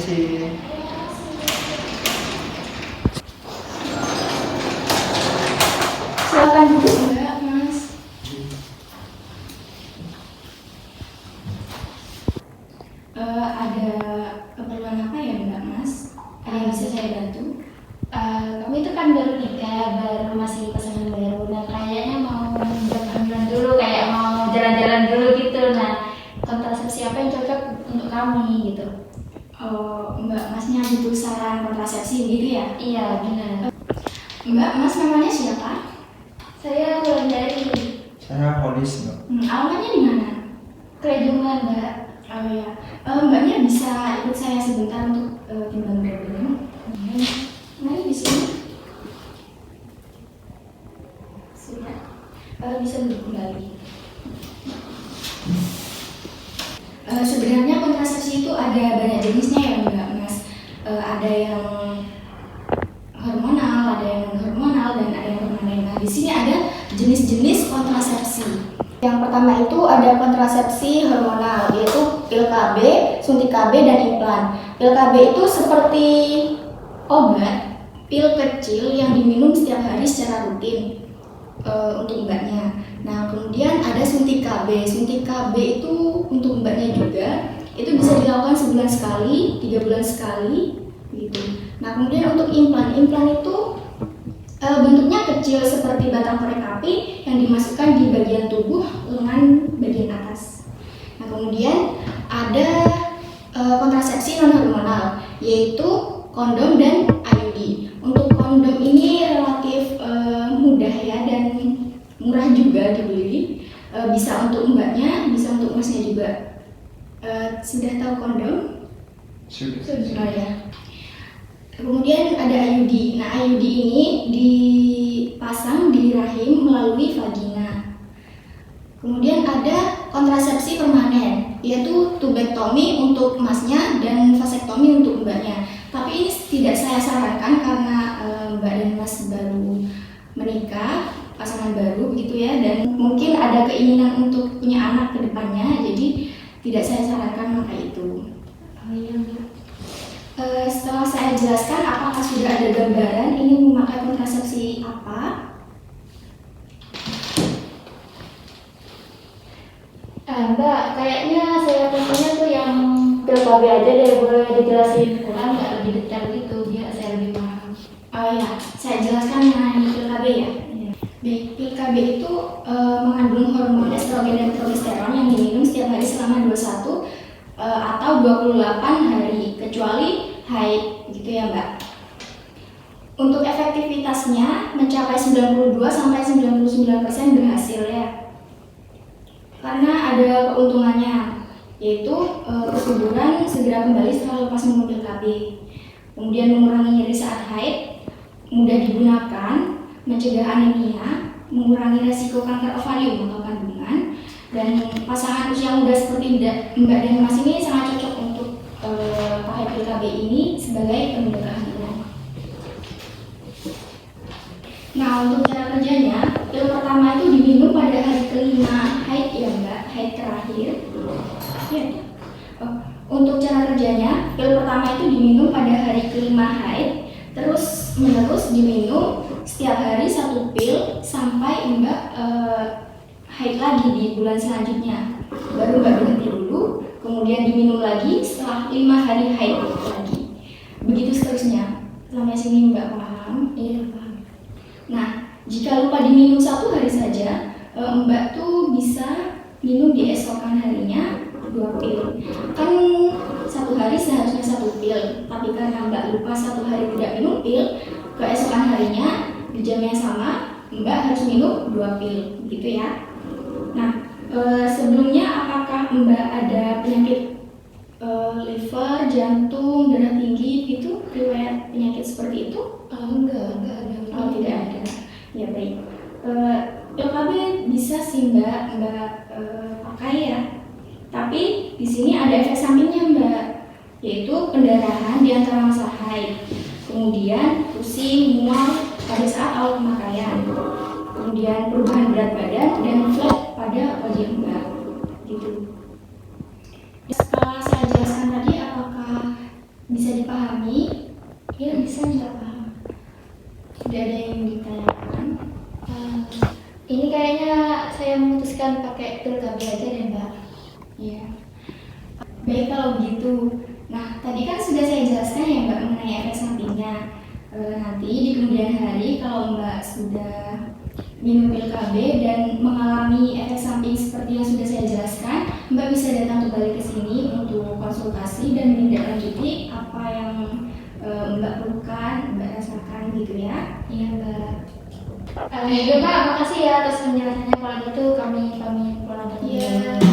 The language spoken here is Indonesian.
Permisi. Silakan duduk Mbak, Mas. Ada keperluan apa ya Mbak, Mas? Ada yang bisa saya bantu? Kamu itu kan baru nikah, baru masih pasangan baru, dan kayaknya mau jalan-jalan dulu, kayak mau jalan-jalan dulu gitu. Nah, kontrasepsi apa yang cocok untuk kami gitu? Oh, Mbak, Masnya butuh saran kontrasepsi gitu ya? Iya, benar. Mbak, Mas namanya siapa? Saya Wulandari, Saya Holis, Mbak. Alamatnya di mana? Kerajungan, Mbak. Oh ya, Mbaknya bisa ikut saya sebentar untuk timbang berat badan. Mari di sini. Sudah. Bisa duduk kembali. Sebenarnya kontrasepsi itu ada banyak jenisnya ya Mbak, Mas. Ada yang hormonal, ada yang non hormonal, dan ada yang permanen. Nah, di sini ada jenis-jenis kontrasepsi. Yang pertama itu ada kontrasepsi hormonal, yaitu pil KB, suntik KB, dan implan. Pil KB itu seperti obat, pil kecil yang diminum setiap hari secara rutin untuk mbaknya. Nah, kemudian ada suntik KB. Suntik KB itu untuk mbaknya juga, itu bisa dilakukan sebulan sekali, 3 bulan sekali, gitu. Nah, kemudian untuk implan, implan itu bentuknya kecil seperti batang korek api yang dimasukkan di bagian tubuh lengan bagian atas. Nah, kemudian ada kontrasepsi non hormonal, yaitu kondom dan IUD. Untuk kondom ini relatif mudah ya dan murah juga dibeli. Bisa untuk mbaknya, bisa untuk masnya juga. Sudah tahu kondom? Sudah. Oh ya. Kemudian ada IUD. Nah, IUD ini dipasang di rahim melalui vagina. Kemudian ada kontrasepsi permanen, yaitu tubektomi untuk masnya dan vasektomi untuk mbaknya. Tapi ini tidak saya sarankan karena mbak dan mas baru menikah, pasangan baru begitu ya, dan mungkin ada keinginan untuk punya anak ke depannya, jadi tidak saya sarankan maka itu. Oh iya, Mbak. Setelah saya jelaskan apakah sudah ada gambaran ini memakai kontrasepsi apa? Mbak, kayaknya saya punya tuh yang pil KB aja deh, boleh dijelasin kurang nggak lebih detail gitu, biar saya lebih paham. Oh ya, saya jelaskan mengenai pil KB ya. Baik, pil KB itu mengandung hormon estrogen dan progesteron yang diminum setiap hari selama 21 atau 28 hari, kecuali haid, gitu ya Mbak. Untuk efektivitasnya mencapai 92-99% berhasil ya. Karena ada keuntungannya, yaitu kesuburan segera kembali setelah lepas minum pil KB. Kemudian mengurangi nyeri saat haid, mudah digunakan, mencegah anemia, mengurangi resiko kanker ovarium atau kandungan, dan pasangan usia muda seperti Mbak dan Mas ini sangat cocok untuk pakai pil KB ini sebagai penunda kehamilan. Nah, untuk cara kerjanya, pil pertama itu diminum pada hari kelima haid ya Mbak, haid terakhir. Ya. Untuk cara kerjanya, pil pertama itu diminum pada hari kelima haid, terus menerus diminum setiap hari 1 pil sampai Mbak haid lagi di bulan selanjutnya. Baru Mbak berhenti dulu, kemudian diminum lagi setelah 5 hari haid lagi. Begitu seterusnya. Sampai sini Mbak paham? Iya, paham. Nah, jika lupa diminum 1 hari saja, Mbak tuh bisa minum di esokan harinya 2 pil. Kan 1 hari seharusnya 1 pil, tapi karena Mbak lupa 1 hari tidak minum pil, keesokan harinya di jam yang sama Mbak harus minum 2 pil, gitu ya. Nah, sebelumnya apakah Mbak ada penyakit liver, jantung, darah tinggi gitu, riwayat penyakit seperti itu? Enggak ada. Oh, tidak ada. Ya baik. Pil KB bisa sih Mbak pakai ya. Tapi di sini ada efek sampingnya Mbak, yaitu pendarahan di antara masa haid, kemudian pusing, mual pada saat awal pemakaian, kemudian perubahan berat badan dan flat pada wajah Mbak, gitu. Setelah saya jelaskan tadi, apakah bisa pakai pil KB aja deh Mbak. Iya. Baik kalau begitu. Nah, tadi kan sudah saya jelaskan ya Mbak mengenai efek sampingnya. Nanti di kemudian hari kalau Mbak sudah minum pil KB dan mengalami efek samping seperti yang sudah saya jelaskan, Mbak bisa datang kembali ke sini untuk konsultasi dan menindaklanjuti apa yang Mbak perlukan, Mbak rasakan gitu ya. Iya Mbak. Ya Mbak, makasih ya atas penjelasannya. Kalau gitu kami pamit pulang dulu. Iya.